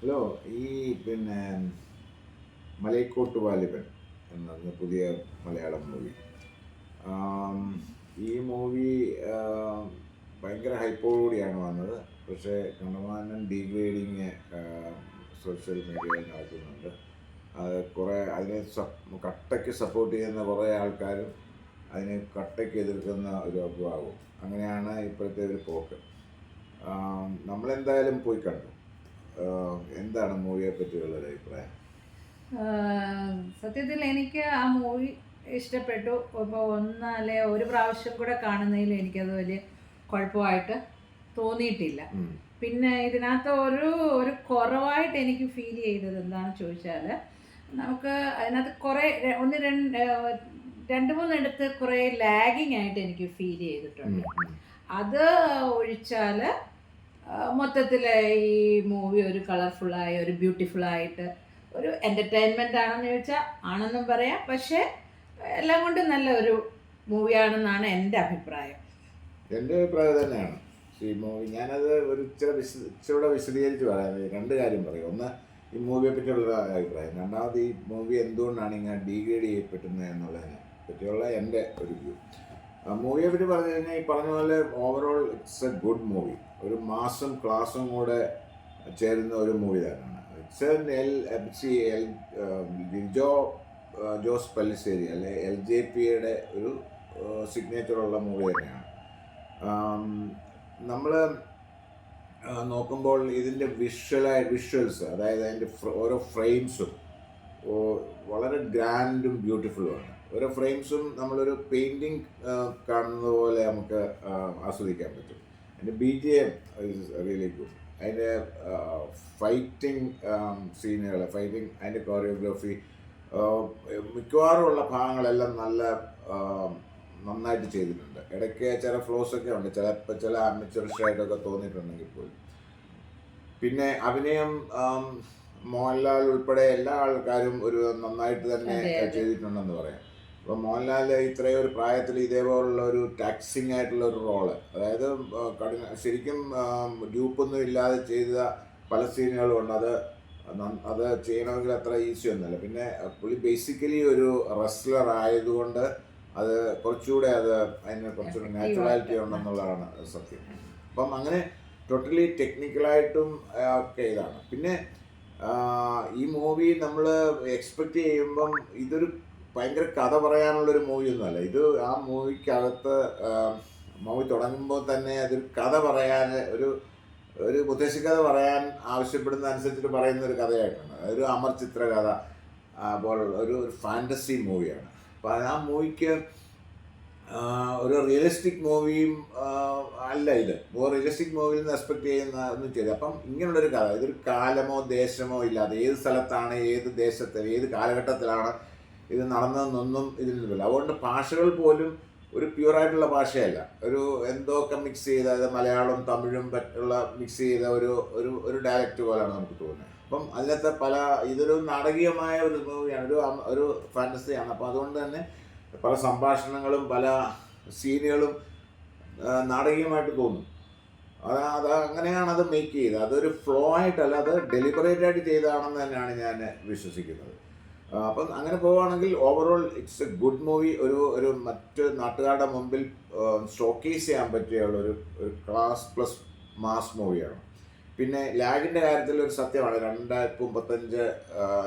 Hello. ഈ പിന്നെ മലൈക്കോട്ട് വാലിബൻ എന്ന പുതിയ മലയാളം മൂവി. ആം, ഈ മൂവി ഭയങ്കര ഹൈപ്പോടുകൂടിയാണ് വന്നത്. പക്ഷേ കണ്ടമാനം ഡീഗ്രേഡിങ് സോഷ്യൽ മീഡിയയിൽ നടക്കുന്നുണ്ട്. അത് കുറേ അതിനെ കട്ടയ്ക്ക് സപ്പോർട്ട് ചെയ്യുന്ന കുറേ ആൾക്കാരും അതിനെ കട്ടയ്ക്ക് എതിർക്കുന്ന ഒരു അഭിഭാവവും, അങ്ങനെയാണ് ഇപ്പോഴത്തെ ഒരു പോക്ക്. നമ്മളെന്തായാലും പോയി കണ്ടു. എന്താണ് മൂവിയെ പറ്റിയുള്ള ഒരു അഭിപ്രായം? സത്യത്തിൽ എനിക്ക് ആ മൂവി ഇഷ്ടപ്പെട്ടു. ഇപ്പോൾ ഒന്നല്ലേ ഒരു പ്രാവശ്യം കൂടെ കാണുന്നതിൽ എനിക്കത് വലിയ കുഴപ്പമായിട്ട് തോന്നിയിട്ടില്ല. പിന്നെ ഇതിനകത്ത് ഒരു കുറവായിട്ട് എനിക്ക് ഫീൽ ചെയ്തത് എന്താണെന്ന് ചോദിച്ചാൽ, നമുക്ക് അതിനകത്ത് കുറേ രണ്ട് മൂന്നിടത്ത് കുറേ ലാഗിങ് ആയിട്ട് എനിക്ക് ഫീൽ ചെയ്തിട്ടുണ്ട്. അത് ഒഴിച്ചാൽ മൊത്തത്തിൽ ഈ മൂവി ഒരു കളർഫുള്ളായ ഒരു ബ്യൂട്ടിഫുള്ളായിട്ട് ഒരു എൻ്റർടൈൻമെൻ്റ് ആണെന്ന് ചോദിച്ചാൽ ആണെന്നും പറയാം. പക്ഷേ എല്ലാം കൊണ്ടും നല്ല ഒരു മൂവിയാണെന്നാണ് എൻ്റെ അഭിപ്രായം. എൻ്റെ അഭിപ്രായം തന്നെയാണ്. ഈ മൂവി ഞാനത് ഒരു ഇച്ചിരി വിശദീകരിച്ച് പറയാം. രണ്ട് കാര്യം പറയും. ഒന്ന്, ഈ മൂവിയെ പറ്റിയുള്ള അഭിപ്രായം. രണ്ടാമത്, ഈ മൂവി എന്തുകൊണ്ടാണ് ഇങ്ങനെ ഡീഗ്രേഡ് ചെയ്യപ്പെടുന്നത് എന്നുള്ളതിനെ പറ്റിയുള്ള എൻ്റെ ഒരു വ്യൂ. മൂവിയെ പറ്റി പറഞ്ഞു കഴിഞ്ഞാൽ, ഈ പറഞ്ഞ പോലെ overall it's A good movie. ഒരു മാസും ക്ലാസ്സും കൂടെ ചേരുന്ന ഒരു മൂവി തന്നെയാണ്. ഇറ്റ്സ് ലിജോ ജോസ് പല്ലിശ്ശേരി അല്ലെ LJPയുടെ ഒരു സിഗ്നേച്ചറുള്ള മൂവി തന്നെയാണ്. നമ്മൾ നോക്കുമ്പോൾ ഇതിൻ്റെ വിഷ്വൽസ്, അതായത് അതിൻ്റെ ഓരോ ഫ്രെയിംസും വളരെ ഗ്രാൻഡും ബ്യൂട്ടിഫുള്ളുമാണ്. ഓരോ ഫ്രെയിംസും നമ്മളൊരു പെയിൻറ്റിങ് കാണുന്നത് പോലെ നമുക്ക് ആസ്വദിക്കാൻ പറ്റും. അതിൻ്റെ BGM ഈസ് റിയലി ഗുഡ്. അതിൻ്റെ ഫൈറ്റിംഗ് സീനുകൾ, അതിൻ്റെ കോറിയോഗ്രാഫി, മിക്കവാറുമുള്ള ഭാഗങ്ങളെല്ലാം നന്നായിട്ട് ചെയ്തിട്ടുണ്ട്. ഇടയ്ക്ക് ചില ഫ്ലോസൊക്കെ ഉണ്ട്, ചില അമച്ചറിഷായിട്ടൊക്കെ തോന്നിയിട്ടുണ്ടെങ്കിൽ പോലും. പിന്നെ അഭിനയം മോഹൻലാൽ ഉൾപ്പെടെ എല്ലാ ആൾക്കാരും നന്നായിട്ട് തന്നെ ചെയ്തിട്ടുണ്ടെന്ന് പറയാം. അപ്പോൾ മോഹൻലാൽ ഇത്രയും ഒരു പ്രായത്തിൽ ഇതേപോലുള്ള ഒരു ടാക്സിങ് ആയിട്ടുള്ള ഒരു റോള്, അതായത് ശരിക്കും ഡ്യൂപ്പൊന്നും ഇല്ലാതെ ചെയ്ത പല സീനുകളും ഉണ്ട്. അത് ചെയ്യണമെങ്കിൽ അത്ര ഈസി ഒന്നുമല്ല. പിന്നെ പുള്ളി ബേസിക്കലി ഒരു റെസ്ലർ ആയതുകൊണ്ട് കുറച്ചുകൂടെ അതിന് കുറച്ചുകൂടെ നാച്ചുറാലിറ്റി ഉണ്ടെന്നുള്ളതാണ് സത്യം. അപ്പം അങ്ങനെ ടോട്ടലി ടെക്നിക്കലായിട്ടും ഒക്കെ ഇതാണ്. പിന്നെ ഈ മൂവി നമ്മൾ എക്സ്പെക്റ്റ് ചെയ്യുമ്പം ഇതൊരു ഭയങ്കര കഥ പറയാനുള്ളൊരു മൂവിയൊന്നുമല്ല. ഇത് ആ മൂവിക്കകത്ത് മൂവി തുടങ്ങുമ്പോൾ തന്നെ അതൊരു കഥ പറയാൻ, ഒരു മുത്തശ്ശിക്കഥ പറയാൻ ആവശ്യപ്പെടുന്ന അനുസരിച്ചിട്ട് പറയുന്ന ഒരു കഥയായിട്ടാണ്. ഒരു അമർ ചിത്ര കഥ അപ്പോൾ ഒരു ഫാൻറ്റസി മൂവിയാണ്. അപ്പോൾ ആ മൂവിക്ക് ഒരു റിയലിസ്റ്റിക് മൂവിയും അല്ല. ഇത് റിയലിസ്റ്റിക് മൂവിയിൽ നിന്ന് എക്സ്പെക്ട് ചെയ്യുന്ന ഒന്നും ചെയ്ത്. അപ്പം ഇങ്ങനെയുള്ളൊരു കഥ, ഇതൊരു കാലമോ ദേശമോ ഇല്ലാതെ ഏത് സ്ഥലത്താണ്, ഏത് ദേശത്ത്, ഏത് കാലഘട്ടത്തിലാണ് ഇത് നടന്നതെന്നൊന്നും ഇതിലില്ല. അതുകൊണ്ട് ഭാഷകൾ പോലും ഒരു പ്യൂറായിട്ടുള്ള ഭാഷയല്ല, എന്തൊക്കെ മിക്സ് ചെയ്ത, അതായത് മലയാളം തമിഴും പറ്റുള്ള മിക്സ് ചെയ്ത ഒരു ഡയലക്റ്റ് പോലെയാണ് നമുക്ക് തോന്നുന്നത്. അപ്പം അതിനകത്ത് ഇതൊരു നാടകീയമായ ഒരു മൂവിയാണ്, ഒരു ഫാൻറ്റസിയാണ്. അപ്പം അതുകൊണ്ട് തന്നെ പല സംഭാഷണങ്ങളും പല സീനുകളും നാടകീയമായിട്ട് തോന്നും. അങ്ങനെയാണ് അത് മേക്ക് ചെയ്തത്. അതൊരു ഫ്ലോ ആയിട്ടല്ല, അത് ഡെലിബറേറ്റ് ആയിട്ട് ചെയ്തതാണെന്ന് തന്നെയാണ് ഞാൻ വിശ്വസിക്കുന്നത്. അപ്പം അങ്ങനെ പോവുകയാണെങ്കിൽ overall it's A good movie. ഒരു മറ്റ് നാട്ടുകാരുടെ മുമ്പിൽ ഷോക്കേസ് ചെയ്യാൻ പറ്റിയുള്ള ഒരു ക്ലാസ് പ്ലസ് മാസ് മൂവിയാണ്. പിന്നെ ലാഗിൻ്റെ കാര്യത്തിൽ ഒരു സത്യമാണ്.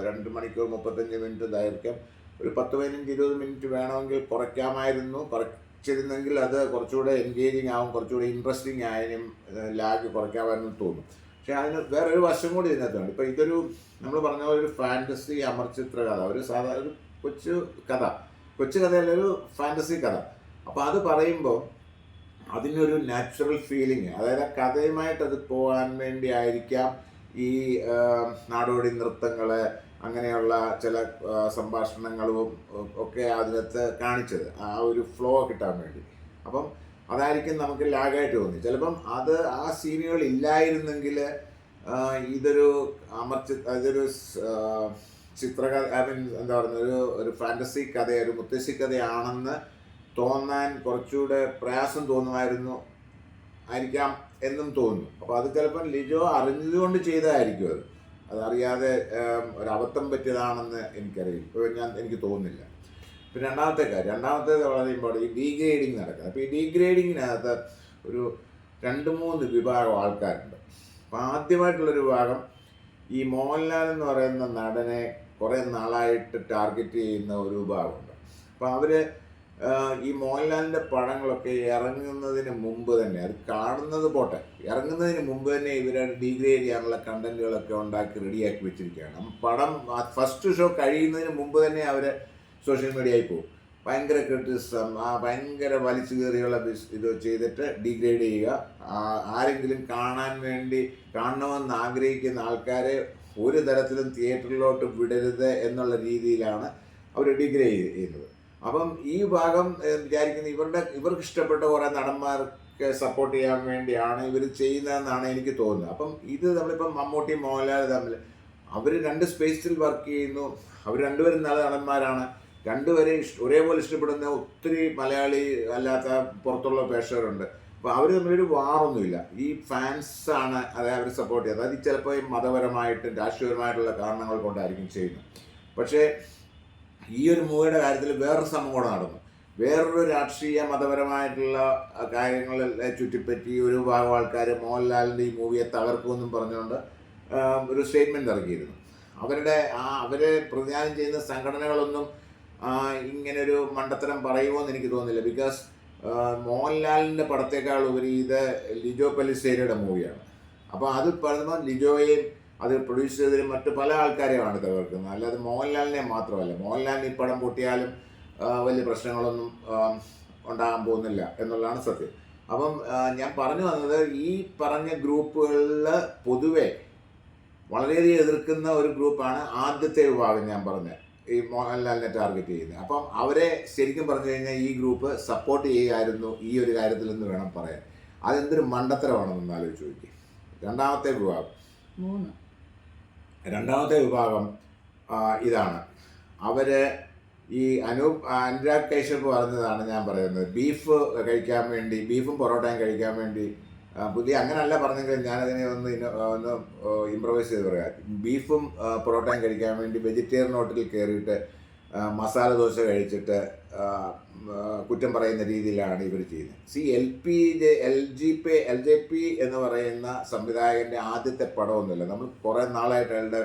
2 മണിക്കൂർ 35 മിനിറ്റ് ദൈർഘ്യം, ഒരു 10-15-20 മിനിറ്റ് വേണമെങ്കിൽ കുറച്ചിരുന്നെങ്കിൽ അത് കുറച്ചുകൂടെ എൻഗേജിങ് ആവും, കുറച്ചുകൂടെ ഇൻട്രസ്റ്റിംഗ് ആയതിനും ലാഗ് കുറയ്ക്കാമെന്ന് തോന്നും. പക്ഷെ അതിന് വേറൊരു വശം കൂടി ഇതിനകത്തുണ്ട്. ഇപ്പം ഇതൊരു നമ്മൾ പറഞ്ഞ പോലെ ഒരു ഫാൻറ്റസി അമർചിത്ര കഥ, ഒരു കൊച്ചു കഥയല്ല, ഒരു ഫാൻറ്റസി കഥ. അപ്പോൾ അത് പറയുമ്പോൾ അതിനൊരു നാച്ചുറൽ ഫീലിംഗ്, അതായത് ആ കഥയുമായിട്ട് അത് പോകാൻ വേണ്ടി ആയിരിക്കാം ഈ നാടോടി നൃത്തങ്ങൾ, അങ്ങനെയുള്ള ചില സംഭാഷണങ്ങളും ഒക്കെ അതിനകത്ത് കാണിച്ചത്, ആ ഒരു ഫ്ലോ കിട്ടാൻ വേണ്ടി. അപ്പം അതായിരിക്കും നമുക്ക് ലാഗായിട്ട് തോന്നി. ചിലപ്പം ആ സീനുകൾ ഇല്ലായിരുന്നെങ്കിൽ ഇതൊരു ചിത്രകഥ, എന്താ പറയുക, ഒരു ഫാൻറ്റസി കഥ, ഒരു മുത്തശ്ശി കഥയാണെന്ന് തോന്നാൻ കുറച്ചുകൂടെ പ്രയാസം ആയിരിക്കാം എന്നും തോന്നുന്നു. അപ്പോൾ അത് ചിലപ്പം ലിജോ അറിഞ്ഞതുകൊണ്ട് ചെയ്തതായിരിക്കും അത്. അതറിയാതെ ഒരബദ്ധം പറ്റിയതാണെന്ന് എനിക്കറിയില്ല, എനിക്ക് തോന്നുന്നില്ല. പിന്നെ രണ്ടാമത്തേത് വളരെ ഇമ്പോർട്ടൻ്റ്, ഈ ഡീഗ്രേഡിങ് നടക്കുന്നത്. അപ്പോൾ ഈ ഡീഗ്രേഡിങ്ങിനകത്ത് ഒരു 2-3 വിഭാഗം ആൾക്കാരുണ്ട്. അപ്പോൾ ആദ്യമായിട്ടുള്ളൊരു വിഭാഗം ഈ മോഹൻലാൽ എന്ന് പറയുന്ന നടനെ കുറേ നാളായിട്ട് ടാർഗറ്റ് ചെയ്യുന്ന ഒരു വിഭാഗമുണ്ട്. അപ്പോൾ അവർ ഈ മോഹൻലാലിൻ്റെ പടങ്ങളൊക്കെ ഇറങ്ങുന്നതിന് മുമ്പ് തന്നെ, അത് കാണുന്നത് പോട്ടെ, ഇറങ്ങുന്നതിന് മുമ്പ് തന്നെ ഇവർ ഡീഗ്രേഡ് ചെയ്യാനുള്ള കണ്ടന്റുകളൊക്കെ ഉണ്ടാക്കി റെഡിയാക്കി വെച്ചിരിക്കുകയാണ്. പടം ഫസ്റ്റ് ഷോ കഴിയുന്നതിന് മുമ്പ് തന്നെ അവർ സോഷ്യൽ മീഡിയയിൽ പോകും, ഭയങ്കര ക്രിറ്റിസിസം, ഭയങ്കര വലിച്ചു കയറിയുള്ള ഇത് ചെയ്തിട്ട് ഡീഗ്രേഡ് ചെയ്യുക. ആരെങ്കിലും കാണണമെന്ന് ആഗ്രഹിക്കുന്ന ആൾക്കാരെ ഒരു തരത്തിലും തിയേറ്ററിലോട്ട് വിടരുത് എന്നുള്ള രീതിയിലാണ് അവർ ഡീഗ്രേഡ് ചെയ്യുന്നത്. അപ്പം ഈ ഭാഗം വിചാരിക്കുന്നത് ഇവർക്ക് ഇഷ്ടപ്പെട്ട കുറേ നടന്മാർക്ക് സപ്പോർട്ട് ചെയ്യാൻ വേണ്ടിയാണ് ഇവർ ചെയ്യുന്നതെന്നാണ് എനിക്ക് തോന്നുന്നത്. അപ്പം ഇത് നമ്മളിപ്പം മമ്മൂട്ടി മോഹൻലാൽ തമ്മിൽ അവർ 2 സ്പേസിൽ വർക്ക് ചെയ്യുന്നു. അവർ രണ്ടുപേരും നല്ല നടന്മാരാണ്. രണ്ടുപേരെ ഒരേപോലെ ഇഷ്ടപ്പെടുന്ന ഒത്തിരി മലയാളി അല്ലാത്ത പുറത്തുള്ള പ്രേക്ഷകരുണ്ട്. അപ്പോൾ അവർ തമ്മിലൊരു വാറൊന്നുമില്ല. ഈ ഫാൻസാണ് അവർ സപ്പോർട്ട് ചെയ്യുന്നത്. അത് ചിലപ്പോൾ മതപരമായിട്ടും രാഷ്ട്രീയപരമായിട്ടുള്ള കാരണങ്ങൾ കൊണ്ടായിരിക്കും ചെയ്യുന്നത്. പക്ഷേ ഈ ഒരു മൂവിയുടെ കാര്യത്തിൽ വേറൊരു സംഭവം കൂടെ നടന്നു. വേറൊരു രാഷ്ട്രീയ മതപരമായിട്ടുള്ള കാര്യങ്ങളെ ചുറ്റിപ്പറ്റി ഒരു ഭാഗം ആൾക്കാർ മോഹൻലാലിൻ്റെ ഈ മൂവിയെ തകർക്കുമെന്നും പറഞ്ഞുകൊണ്ട് ഒരു സ്റ്റേറ്റ്മെൻറ്റ് ഇറക്കിയിരുന്നു. അവരെ പ്രതിനിധാനം ചെയ്യുന്ന സംഘടനകളൊന്നും ഇങ്ങനൊരു മണ്ടത്തരം പറയുമോ എന്ന് എനിക്ക് തോന്നുന്നില്ല. ബിക്കോസ് മോഹൻലാലിൻ്റെ പടത്തേക്കാൾ ഉപരി ഇത് ലിജോ പെല്ലിശ്ശേരിയുടെ മൂവിയാണ്. അപ്പോൾ അത് പറയുമ്പോൾ ലിജോയെയും അത് പ്രൊഡ്യൂസ് ചെയ്തതിലും മറ്റു പല ആൾക്കാരെയുമാണ് തകർക്കുന്നത്, അല്ലാതെ മോഹൻലാലിനെ മാത്രമല്ല. മോഹൻലാലിന് ഈ പടം പൊട്ടിയാലും വലിയ പ്രശ്നങ്ങളൊന്നും ഉണ്ടാകാൻ പോകുന്നില്ല എന്നുള്ളതാണ് സത്യം. അപ്പം ഞാൻ പറഞ്ഞു വന്നത്, ഈ പറഞ്ഞ ഗ്രൂപ്പുകളിൽ പൊതുവെ വളരെയധികം എതിർക്കുന്ന ഒരു ഗ്രൂപ്പാണ് ആദ്യത്തെ വിഭാഗം ഞാൻ പറഞ്ഞത്, ഈ മോഹൻലാലിനെ ടാർഗറ്റ് ചെയ്യുന്നത്. അപ്പം അവരെ ശരിക്കും പറഞ്ഞു കഴിഞ്ഞാൽ ഈ ഗ്രൂപ്പ് സപ്പോർട്ട് ചെയ്യുമായിരുന്നു ഈ ഒരു കാര്യത്തിൽ എന്ന് വേണം പറയാൻ. അതെന്തൊരു മണ്ടത്തരമാണെന്ന് ആലോചിച്ച് നോക്കി. രണ്ടാമത്തെ വിഭാഗം ഇതാണ്. അവർ ഈ അനുരാഗ് കശ്യപ് പറഞ്ഞതാണ് ഞാൻ പറയുന്നത്. ബീഫും പൊറോട്ടയും കഴിക്കാൻ വേണ്ടി പുതിയ അങ്ങനെയല്ല പറഞ്ഞെങ്കിൽ ഞാനതിനെ ഒന്ന് ഇംപ്രവൈസ് ചെയ്ത് പറയാം. ബീഫും പൊറോട്ടയും കഴിക്കാൻ വേണ്ടി വെജിറ്റേറിയൻ ഹോട്ടലിൽ കയറിയിട്ട് മസാല ദോശ കഴിച്ചിട്ട് കുറ്റം പറയുന്ന രീതിയിലാണ് ഇവർ ചെയ്യുന്നത്. LJP എന്ന് പറയുന്ന സംവിധായകൻ്റെ ആദ്യത്തെ പടമൊന്നുമില്ല. നമ്മൾ കുറേ നാളായിട്ട് അയാളുടെ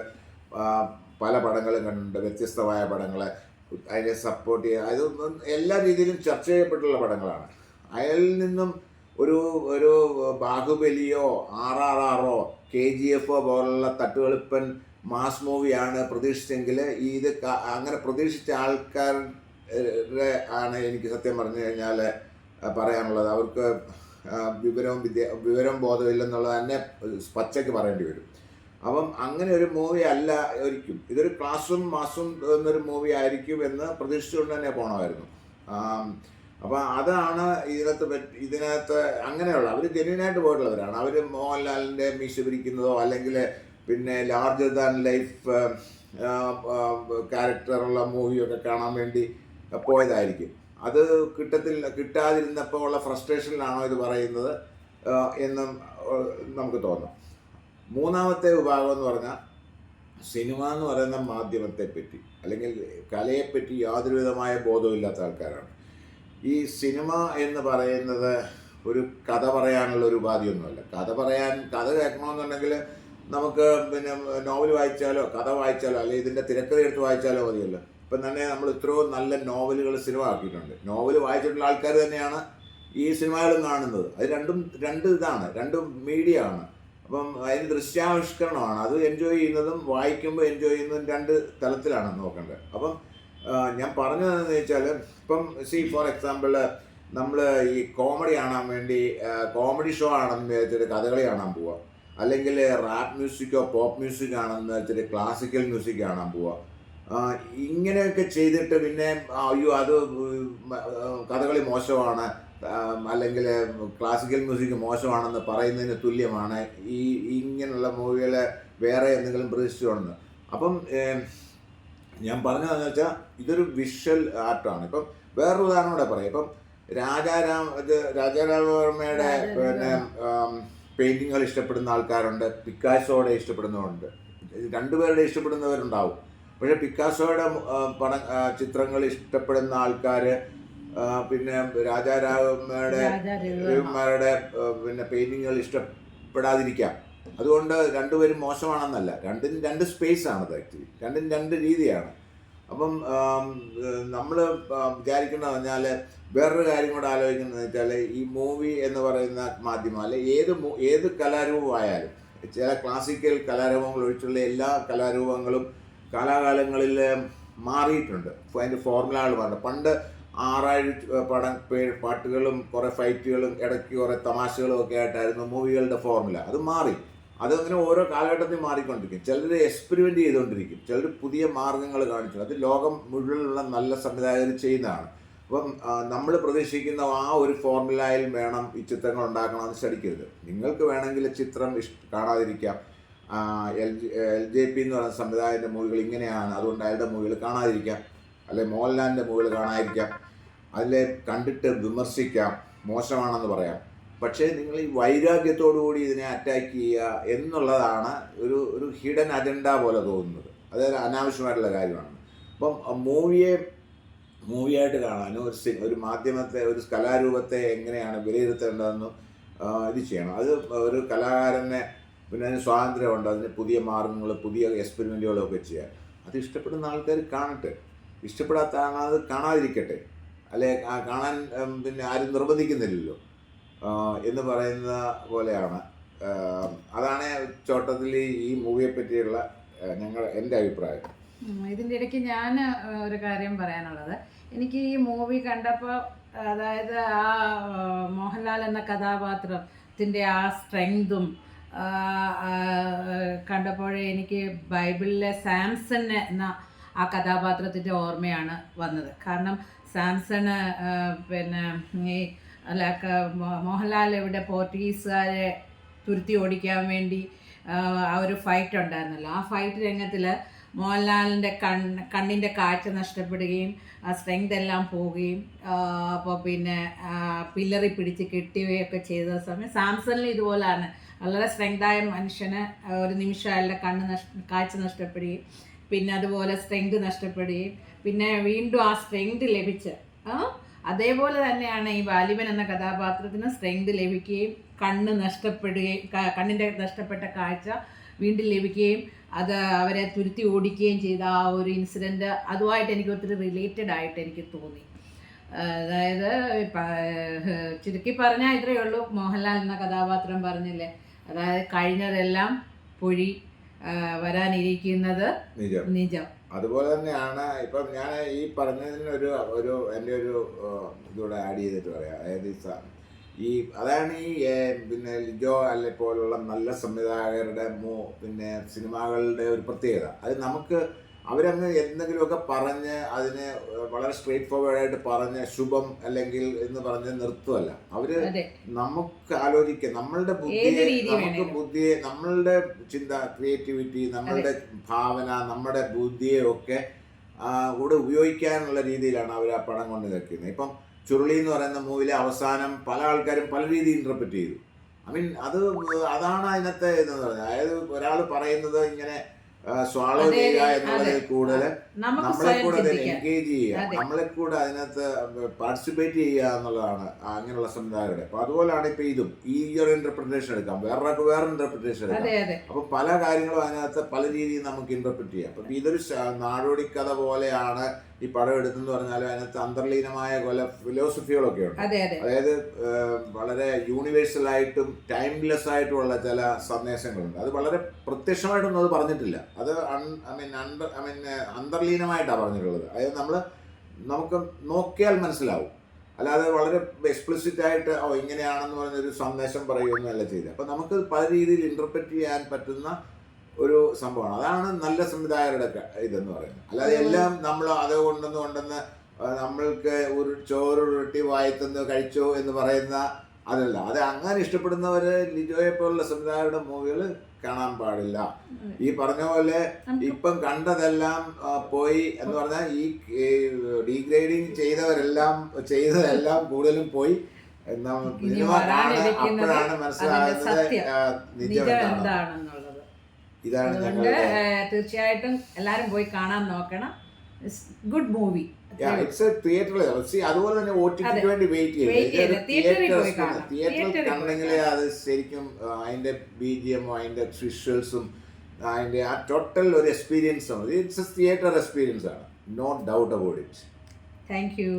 പല പടങ്ങളും കണ്ടിട്ടുണ്ട്, വ്യത്യസ്തമായ പടങ്ങൾ. അതിനെ സപ്പോർട്ട് ചെയ്യുക, അതൊന്നും എല്ലാ രീതിയിലും ചർച്ച ചെയ്യപ്പെട്ടുള്ള പടങ്ങളാണ്. അയാളിൽ നിന്നും ഒരു ബാഹുബലിയോ RRR KGF പോലുള്ള തട്ടുകളിപ്പൻ മാസ് മൂവിയാണ് പ്രതീക്ഷിച്ചെങ്കിൽ ഇത് അങ്ങനെ പ്രതീക്ഷിച്ച ആൾക്കാരുടെ ആണ് എനിക്ക് സത്യം പറഞ്ഞു കഴിഞ്ഞാൽ പറയാനുള്ളത്. അവർക്ക് വിവരവും ബോധമില്ലെന്നുള്ളത് തന്നെ പച്ചയ്ക്ക് പറയേണ്ടി വരും. അപ്പം അങ്ങനെ ഒരു മൂവി അല്ല ഒരിക്കും. ഇതൊരു ക്ലാസ്സും മാസും എന്നൊരു മൂവി ആയിരിക്കും എന്ന് പ്രതീക്ഷിച്ചുകൊണ്ട് തന്നെ പോകണമായിരുന്നു. അപ്പോൾ അതാണ് ഇതിനകത്ത് അങ്ങനെയുള്ള അവർ ജെന്യൂനായിട്ട് പോയിട്ടുള്ളവരാണ്. അവർ മോഹൻലാലിൻ്റെ മീശ പിരിക്കുന്നതോ അല്ലെങ്കിൽ പിന്നെ ലാർജർ ദാൻ ലൈഫ് ക്യാരക്ടറുള്ള മൂവിയൊക്കെ കാണാൻ വേണ്ടി പോയതായിരിക്കും. അത് കിട്ടാതിരുന്നപ്പോൾ ഉള്ള ഫ്രസ്ട്രേഷനിലാണോ ഇത് പറയുന്നത് എന്നും നമുക്ക് തോന്നാം. മൂന്നാമത്തെ വിഭാഗം എന്ന് പറഞ്ഞാൽ സിനിമ എന്ന് പറയുന്ന മാധ്യമത്തെപ്പറ്റി അല്ലെങ്കിൽ കലയെപ്പറ്റി യാതൊരു വിധമായ ബോധമില്ലാത്ത ആൾക്കാരാണ്. ഈ സിനിമ എന്ന് പറയുന്നത് ഒരു കഥ പറയാനുള്ള ഒരു ഉപാധിയൊന്നുമല്ല. കഥ കേൾക്കണമെന്നുണ്ടെങ്കിൽ നമുക്ക് പിന്നെ നോവൽ വായിച്ചാലോ കഥ വായിച്ചാലോ അല്ലെങ്കിൽ ഇതിൻ്റെ തിരക്കഥ എടുത്ത് വായിച്ചാലോ മതിയല്ലോ. ഇപ്പം തന്നെ നമ്മൾ ഇത്രയോ നല്ല നോവലുകൾ സിനിമ ആക്കിയിട്ടുണ്ട്. നോവൽ വായിച്ചിട്ടുള്ള ആൾക്കാർ തന്നെയാണ് ഈ സിനിമകളും കാണുന്നത്. അത് രണ്ടും മീഡിയ ആണ്. അപ്പം അതിന് ദൃശ്യാവിഷ്കരണമാണ്. അത് എൻജോയ് ചെയ്യുന്നതും വായിക്കുമ്പോൾ എൻജോയ് ചെയ്യുന്നതും 2 തലത്തിലാണ് നോക്കേണ്ടത്. അപ്പം ഞാൻ പറഞ്ഞതെന്ന് വെച്ചാൽ, ഇപ്പം ഫോർ എക്സാമ്പിൾ നമ്മൾ ഈ കോമഡി കാണാൻ വേണ്ടി കോമഡി ഷോ ആണെന്ന് വിചാരിച്ചിട്ട് കഥകളി കാണാൻ പോവുക, അല്ലെങ്കിൽ റാപ്പ് മ്യൂസിക്കോ പോപ്പ് മ്യൂസിക് ആണെന്ന് വെച്ചിട്ട് ക്ലാസിക്കൽ മ്യൂസിക് കാണാൻ പോവുക. ഇങ്ങനെയൊക്കെ ചെയ്തിട്ട് പിന്നെ അയ്യോ അത് കഥകളി മോശമാണ് അല്ലെങ്കിൽ ക്ലാസിക്കൽ മ്യൂസിക് മോശമാണെന്ന് പറയുന്നതിന് തുല്യമാണ് ഇങ്ങനെയുള്ള മൂവികൾ വേറെ എന്തെങ്കിലും പ്രതീക്ഷിച്ചുകൊണ്ടെന്ന്. അപ്പം ഞാൻ പറഞ്ഞതെന്ന് വെച്ചാൽ ഇതൊരു വിഷ്വൽ ആർട്ടാണ്. ഇപ്പം വേറൊരു ഉദാഹരണം കൂടെ പറയാം. ഇപ്പം രാജാരാമവർമ്മയുടെ പിന്നെ പെയിൻറ്റിങ്ങുകൾ ഇഷ്ടപ്പെടുന്ന ആൾക്കാരുണ്ട്, പിക്കാസോടെ ഇഷ്ടപ്പെടുന്നവരുണ്ട്. രണ്ടുപേരുടെ ഇഷ്ടപ്പെടുന്നവരുണ്ടാവും. പക്ഷേ പിക്കാസോയുടെ ചിത്രങ്ങൾ ഇഷ്ടപ്പെടുന്ന ആൾക്കാർ, പിന്നെ രവിമാരുടെ പിന്നെ പെയിൻറ്റിങ്ങുകൾ ഇഷ്ടപ്പെടാതിരിക്കാം. അതുകൊണ്ട് രണ്ടുപേരും മോശമാണെന്നല്ല, രണ്ടിനും രണ്ട് സ്പേസ് ആണത്. ആക്ച്വലി രണ്ടിനും രണ്ട് രീതിയാണ്. അപ്പം നമ്മൾ വിചാരിക്കുന്നത് പറഞ്ഞാൽ വേറൊരു കാര്യം കൂടെ ആലോചിക്കുന്നത് വെച്ചാൽ, ഈ മൂവി എന്ന് പറയുന്ന മാധ്യമം അല്ലെ ഏത് കലാരൂപമായാലും, ചില ക്ലാസിക്കൽ കലാരൂപങ്ങൾ ഒഴിച്ചുള്ള എല്ലാ കലാരൂപങ്ങളും കാലാകാലങ്ങളിൽ മാറിയിട്ടുണ്ട്. അതിൻ്റെ ഫോർമുലകൾ മാറി. പണ്ട് 6 പാട്ടുകളും കുറേ ഫൈറ്റുകളും ഇടയ്ക്ക് കുറേ തമാശകളും ഒക്കെ ആയിട്ടായിരുന്നു മൂവികളുടെ ഫോർമുല. അത് മാറി. അതങ്ങനെ ഓരോ കാലഘട്ടത്തിൽ മാറിക്കൊണ്ടിരിക്കും. ചിലർ എക്സ്പെരിമെൻ്റ് ചെയ്തുകൊണ്ടിരിക്കും, ചിലർ പുതിയ മാർഗ്ഗങ്ങൾ കാണിച്ചു. അത് ലോകം മുഴുവനുള്ള നല്ല സംവിധായകർ ചെയ്യുന്നതാണ്. അപ്പം നമ്മൾ പ്രതീക്ഷിക്കുന്ന ആ ഒരു ഫോർമുലയിൽ വേണം ഈ ചിത്രങ്ങൾ ഉണ്ടാക്കണമെന്ന് ശടിക്കരുത്. നിങ്ങൾക്ക് വേണമെങ്കിൽ ചിത്രം കാണാതിരിക്കാം. LJP എന്ന് പറയുന്ന സംവിധായകൻ്റെ മൂവികൾ ഇങ്ങനെയാണ്, അതുകൊണ്ട് അയാളുടെ മൂവികൾ കാണാതിരിക്കാം. അല്ലെ മോഹൻലാലിൻ്റെ മൂവികൾ കാണാതിരിക്കാം. അതിലെ കണ്ടിട്ട് വിമർശിക്കാം, മോശമാണെന്ന് പറയാം. പക്ഷേ നിങ്ങൾ ഈ വൈരാഗ്യത്തോടുകൂടി ഇതിനെ അറ്റാക്ക് ചെയ്യുക എന്നുള്ളതാണ് ഒരു ഹിഡൻ അജണ്ട പോലെ തോന്നുന്നത്. അതായത് അനാവശ്യമായിട്ടുള്ള കാര്യമാണ്. അപ്പം മൂവിയായിട്ട് കാണാനും ഒരു മാധ്യമത്തെ, ഒരു കലാരൂപത്തെ എങ്ങനെയാണ് വിലയിരുത്തേണ്ടതെന്നും ഇത് ചെയ്യണം. അത് ഒരു കലാകാരനെ പിന്നെ അതിന് സ്വാതന്ത്ര്യമുണ്ട്, അതിന് പുതിയ മാർഗങ്ങൾ, പുതിയ എക്സ്പെരിമെൻറ്റുകളൊക്കെ ചെയ്യാൻ. അത് ഇഷ്ടപ്പെടുന്ന ആൾക്കാർ കാണട്ടെ, ഇഷ്ടപ്പെടാത്ത ആളത് കാണാതിരിക്കട്ടെ. അല്ലെ കാണാൻ പിന്നെ ആരും നിർബന്ധിക്കുന്നില്ലല്ലോ എന്ന് പറയുന്ന പോലെയാണ്. അതാണ് ചോട്ടത്തിൽ ഈ മൂവിയെ പറ്റിയുള്ള എൻ്റെ അഭിപ്രായം. ഇതിൻ്റെ ഇടയ്ക്ക് ഞാൻ ഒരു കാര്യം പറയാനുള്ളത്, എനിക്ക് ഈ മൂവി കണ്ടപ്പോൾ, അതായത് ആ മോഹൻലാൽ എന്ന കഥാപാത്രത്തിൻ്റെ ആ സ്ട്രെങ്തും കണ്ടപ്പോഴേ എനിക്ക് ബൈബിളിലെ സാംസൺ എന്ന ആ കഥാപാത്രത്തിൻ്റെ ഓർമ്മയാണ് വന്നത്. കാരണം സാംസണ് പിന്നെ ഈ മോഹൻലാൽ ഇവിടെ പോർച്ചുഗീസുകാരെ തുരുത്തി ഓടിക്കാൻ വേണ്ടി ആ ഒരു ഫൈറ്റ് ഉണ്ടായിരുന്നല്ലോ. ആ ഫൈറ്റ് രംഗത്തിൽ മോഹൻലാലിൻ്റെ കണ്ണിൻ്റെ കാഴ്ച നഷ്ടപ്പെടുകയും ആ സ്ട്രെങ്ത് എല്ലാം പോവുകയും അപ്പോൾ പിന്നെ പില്ലറി പിടിച്ച് കെട്ടുകയൊക്കെ ചെയ്ത സമയം സാംസണിൽ ഇതുപോലാണ്. വളരെ സ്ട്രെങ്തായ മനുഷ്യന് ഒരു നിമിഷം അയാളുടെ കാഴ്ച നഷ്ടപ്പെടുകയും പിന്നെ അതുപോലെ സ്ട്രെങ്ത് നഷ്ടപ്പെടുകയും പിന്നെ വീണ്ടും ആ സ്ട്രെങ്ത് ലഭിച്ച് അതേപോലെ തന്നെയാണ് ഈ വാലിബൻ എന്ന കഥാപാത്രത്തിന് സ്ട്രെങ്ത് ലഭിക്കുകയും കണ്ണിൻ്റെ നഷ്ടപ്പെട്ട കാഴ്ച വീണ്ടും ലഭിക്കുകയും അത് അവരെ തുരുത്തി ഓടിക്കുകയും ചെയ്ത ആ ഒരു ഇൻസിഡൻറ്റ് അതുമായിട്ട് എനിക്ക് ഒത്തിരി റിലേറ്റഡ് ആയിട്ട് എനിക്ക് തോന്നി. അതായത് ചുരുക്കി പറഞ്ഞാൽ ഇത്രയേ ഉള്ളൂ. മോഹൻലാൽ എന്ന കഥാപാത്രം പറഞ്ഞില്ലേ, അതായത് കഴിഞ്ഞതെല്ലാം പൊഴി, വരാനിരിക്കുന്നത് നിജം. അതുപോലെ തന്നെയാണ് ഇപ്പം ഞാൻ ഈ പറഞ്ഞതിന് ഒരു എൻ്റെ ഒരു ഇതൂടെ ആഡ് ചെയ്തിട്ട് പറയാം. അതായത് അതാണ് ഈ പിന്നെ ലിജോ അല്ലെ പോലുള്ള നല്ല സംവിധായകരുടെ പിന്നെ സിനിമകളുടെ ഒരു പ്രത്യേകത. അത് നമുക്ക് അവരങ്ങ് എന്തെങ്കിലുമൊക്കെ പറഞ്ഞ് അതിന് വളരെ സ്ട്രേറ്റ് ഫോർവേഡായിട്ട് പറഞ്ഞ് ശുഭം അല്ലെങ്കിൽ എന്ന് പറഞ്ഞ് നിർത്തുമല്ല. അവര് നമുക്ക് ആലോചിക്കുക, നമ്മളുടെ ബുദ്ധിയെ നമ്മളുടെ ചിന്ത, ക്രിയേറ്റിവിറ്റി, നമ്മളുടെ ഭാവന, നമ്മുടെ ബുദ്ധിയെ ഒക്കെ കൂടെ ഉപയോഗിക്കാനുള്ള രീതിയിലാണ് അവർ ആ പടം കൊണ്ട് നിൽക്കുന്നത്. ഇപ്പം ചുരുളി എന്ന് പറയുന്ന മൂവിയിലെ അവസാനം പല ആൾക്കാരും പല രീതിയിൽ ഇൻ്റർപ്രറ്റ് ചെയ്തു. അതാണ് അതിനകത്തെ ഇതെന്ന് പറഞ്ഞത്. അതായത് ഒരാൾ പറയുന്നത് ഇങ്ങനെ സ്വാളോ ചെയ്യുക എന്നുള്ളതിൽ കൂടുതൽ നമ്മളെ കൂടെ എൻഗേജ് ചെയ്യുക, നമ്മളെ കൂടെ അതിനകത്ത് പാർട്ടിസിപ്പേറ്റ് ചെയ്യുക എന്നുള്ളതാണ് അങ്ങനെയുള്ള സംവിധായകരുടെ. അപ്പൊ അതുപോലെയാണ് ഇപ്പൊ ഈ ഒരു ഇന്റർപ്രിട്ടേഷൻ എടുക്കാം, വേറൊരാൾക്ക് വേറെ ഇന്റർപ്രിട്ടേഷൻ എടുക്കാം. അപ്പൊ പല കാര്യങ്ങളും അതിനകത്ത് പല രീതിയിൽ നമുക്ക് ഇന്റർപ്രിറ്റ് ചെയ്യാം. അപ്പൊ ഇതൊരു നാടോടി കഥ പോലെയാണ് ഈ പടം എടുത്തെന്ന് പറഞ്ഞാലും അതിനകത്ത് അന്തർലീനമായ പല ഫിലോസഫികളൊക്കെ ഉണ്ട്. അതായത് വളരെ യൂണിവേഴ്സൽ ആയിട്ടും ടൈംലെസ് ആയിട്ടുള്ള ചില സന്ദേശങ്ങളുണ്ട്. അത് വളരെ പ്രത്യക്ഷമായിട്ടൊന്നും അത് പറഞ്ഞിട്ടില്ല. അത് അന്തർലീനമായിട്ടാണ് പറഞ്ഞിട്ടുള്ളത്. അതായത് നമുക്ക് നോക്കിയാൽ മനസ്സിലാവും. അല്ലാതെ വളരെ എക്സ്പ്ലിസിറ്റ് ആയിട്ട് ഇങ്ങനെയാണെന്ന് പറഞ്ഞൊരു സന്ദേശം പറയുകയൊന്നുമല്ല ചെയ്തത്. അപ്പം നമുക്ക് പല രീതിയിൽ ഇന്റർപ്രറ്റ് ചെയ്യാൻ പറ്റുന്ന ഒരു സംഭവമാണ്. അതാണ് നല്ല സംവിധായകരുടെ ഇതെന്ന് പറയുന്നത്. അല്ലാതെ എല്ലാം നമ്മൾ അത് കൊണ്ടുവന്ന് നമ്മൾക്ക് ഒരു ചോറ് റൊട്ടി വായിത്തന്ന് കഴിച്ചോ എന്ന് പറയുന്ന അതല്ല. അത് അങ്ങനെ ഇഷ്ടപ്പെടുന്നവര് ലിജോയെ പോലുള്ള സംവിധായകരുടെ മൂവികൾ കാണാൻ പാടില്ല. ഈ പറഞ്ഞ പോലെ ഇപ്പം കണ്ടതെല്ലാം പോയി എന്ന് പറഞ്ഞാൽ ഈ ഡീഗ്രേഡിങ് ചെയ്തതെല്ലാം കൂടുതലും പോയി. സിനിമ അപ്പോഴാണ് മനസ്സിലാകുന്നത് നിജം എന്താണെന്നുള്ളത്. ഇതാണ് അതുകൊണ്ട് തീർച്ചയായിട്ടും എല്ലാവരും പോയി കാണാൻ നോക്കണം. Good movie. ഇറ്റ്സ് എ തിയേറ്ററിൽ അതുപോലെ തന്നെ OTT വേണ്ടി വെയിറ്റ് ചെയ്ത് തിയേറ്ററിൽ കണ്ടെങ്കിലേ അത് ശരിക്കും അതിന്റെ BGM അതിന്റെ വിഷ്വൽസും അതിന്റെ ആ ടോട്ടൽ ഒരു എക്സ്പീരിയൻസ് ആണ്. ഇറ്റ്സ് എ തിയേറ്റർ എക്സ്പീരിയൻസ് ആണ്, no doubt about it. Thank U.